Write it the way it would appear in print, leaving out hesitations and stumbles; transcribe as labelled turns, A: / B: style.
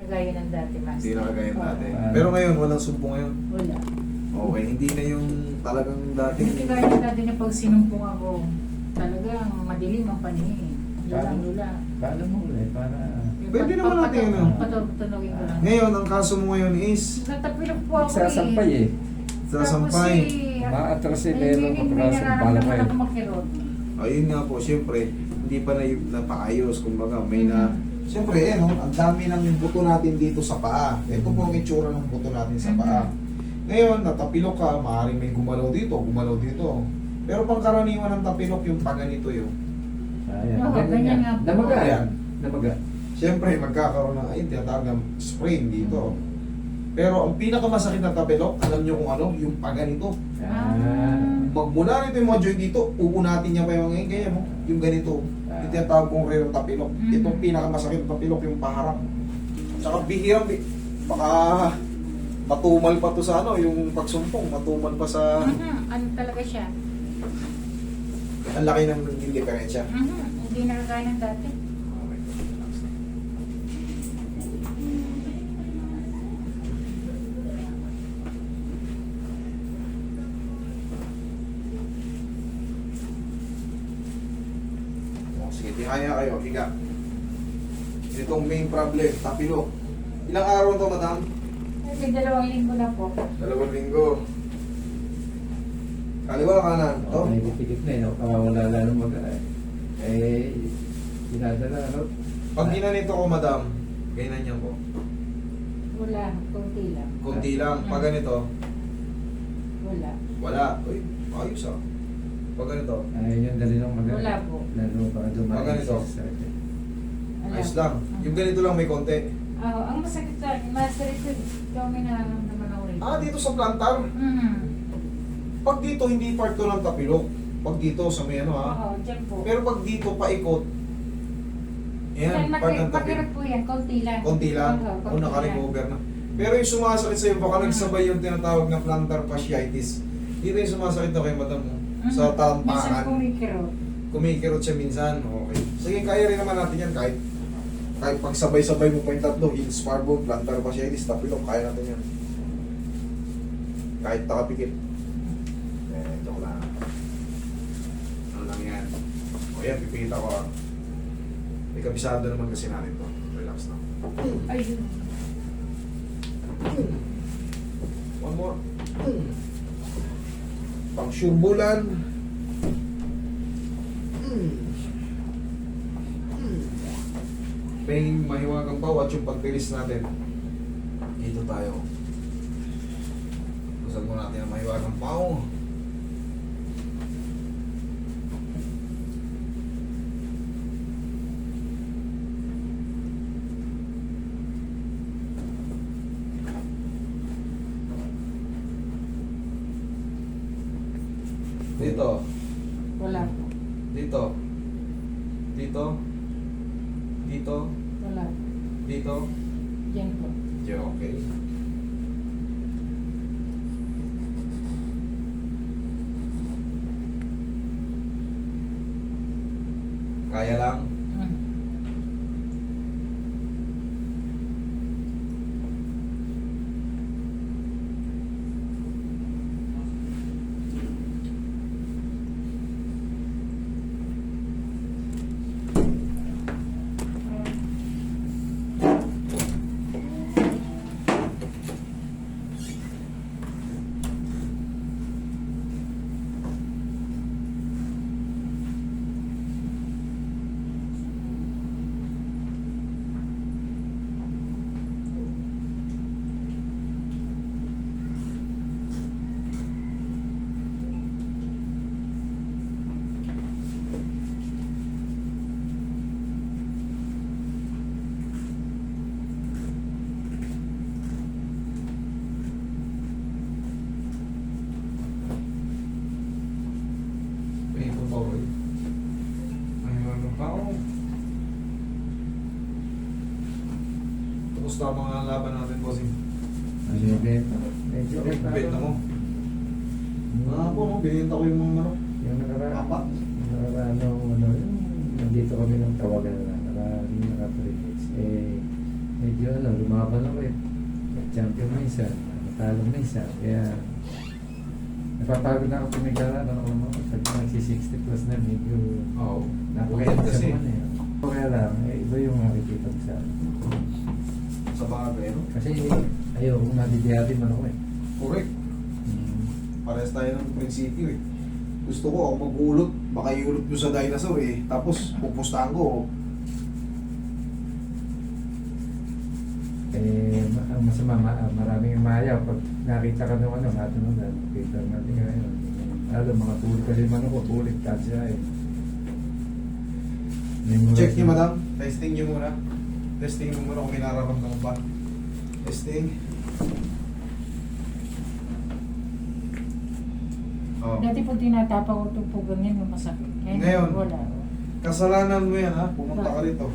A: Kagaya ng dati, Master.
B: Hindi na kagaya dati.
A: Oo.
B: Pero ngayon, walang sumbong ngayon.
A: Wala.
B: Okay, hindi na yung talagang dati.
A: Hindi kagaya ng dati na pag sinumpong ako, talagang madilim ang paningin. Lula.
C: Paano mo ulit? Para...
B: Pwede naman natin ano.
A: Patunogin ko lang.
B: Ngayon, ang kaso mo ngayon is
A: Natapilok po ako
C: Sasampay eh.
B: sasampay.
C: Maatras eh,
A: May
C: meron ka para sa
A: nararamdaman
C: balakay.
A: ako makirot.
B: Ayun nga po, siyempre, hindi pa na napaayos. Kumbaga, may na... Siyempre, no, ang dami ng buto natin dito sa paa. Ito po ang itsura ng buto natin sa paa. Ngayon, natapilok ka, maaaring may gumalaw dito, gumalaw dito. Pero pangkaraniwan ng tapilok, yung paganito yun.
C: Ayan.
A: Oo, ganyan nga po.
C: Namaga.
B: Ayan.
C: Namaga.
B: Siyempre, magkakaroon ng, ayun, tinatawag ng sprain dito. Pero ang pinakamasakit na tapilok, alam nyo kung ano, yung paganito. Magmula nito yung mga joint dito, uunatin niya pa yung ngayon, kaya mo, yung ganito. Yung tinatawag kong rero tapilok. Itong pinakamasakit na tapilok, yung paharap. Saka bihirang, baka matumal pa to sa ano, yung pagsumpong, matumal pa sa...
A: Ano talaga siya?
B: Ang laki ng naging diferensya.
A: Hindi na kagaya ng dati.
B: Sige, tihaya kayo, higa. Itong main problem, tapilok. Ilang araw to, madam?
A: Kasi 2 linggo na po.
B: 2 linggo. Kaliwa, kanan. To.
C: Oh, may dipikit na eh. Kawawala lang mag... Eh, dinadala, ano?
B: Pag ginanito ko, madam, ganyan niya po.
A: Wala, konti lang.
B: Kunti lang. Pag ganito,
A: Wala.
B: wala. Uy, ayos ah. Pag ganito,
C: Ayun yung dali ng mag...
A: Wala po.
C: Lalo para
B: Pag
C: dumali
B: ganito.
C: sa sakit.
A: Wala.
B: ayos lang. Yung ganito lang may konti.
A: Ang masakit sa akin, Master, ito yung may nararamdaman ako rin.
B: Ah, dito sa plantar. Pag dito, hindi part to ng tapilok. Pag dito, sa may ano ha.
A: Oo, dyan po.
B: Pero pag dito, paikot. Yan, part ng tapilok.
A: Makirot po yan, konti lang.
B: Konti lang.
A: Oo,
B: O
A: konti
B: naka-recover na. Pero yung sumasakit sa'yo, baka nagsabay yung tinatawag na plantar fasciitis. Dito yung sumasakit na kay madam mo. Sa
A: Minsan
B: tampakan.
A: kumikirot.
B: Kumikirot siya minsan. Okay. Sige, kaya rin naman natin yan kahit pagsabay-sabay mo pa yung tatlo, heels, spar bone, plantar fasciitis, tapilok, kaya natin yan. Kahit nakapikit. Joke lang. Ano lang yan. O yan, pipikita ko ah. May kabisado naman kasi natin to. Relax na.
A: Ayun.
B: One more. Pang syurbulan. May mahiwagang paw at yung pagpilis natin. Dito tayo. Kusag mo natin ang mahiwagang paw. Dito.
A: Wala po.
B: Dito. Dito. Dito.
A: Wala.
B: Dito.
A: Diyan po.
B: Yeah, okay. Kaya lang. May ito pa rin. May ano pa ako. Tapos na ang mga laban natin, bossing.
C: Medyo
B: Benta mo. Po, no? Binenta ko yung mga manok.
C: Yung nakaraan.
B: Apat.
C: Nakaraan ano, yung nandito kami ng tawagan na naka 3 days. Eh, medyo lumaban ako eh. Champion minsan, natalo minsan. Kaya napapagod na ako tumigala. Pag nagsi-60 plus na medyo
B: Oo.
C: napakayat
B: Kasi-
C: sa naman eh. Kaya lang, iba yung nakikita ko sa
B: Sa bagay, no?
C: kasi ayaw kung nabibiyati man ako eh.
B: Correct.
C: Mm.
B: Parehas tayo ng prinsipyo eh. Gusto ko ako mag-ulot, baka iulot ko sa dinosaur eh. Tapos pupustahan ko.
C: Ang masama, maraming mayaw pag nakita ka ng natununan, kita natin ngayon. Lalo mga tulik ka rin man ako, tulik, kasya eh.
B: Check niyo madam, testing niyo muna. Testing mo muna kung may nararamdaman ba. Testing. Oh.
A: Dati po tinatapa ko ito po ganyan yung masakit.
B: Ngayon.
A: Wala.
B: Kasalanan mo yan ha, pumunta ka rito.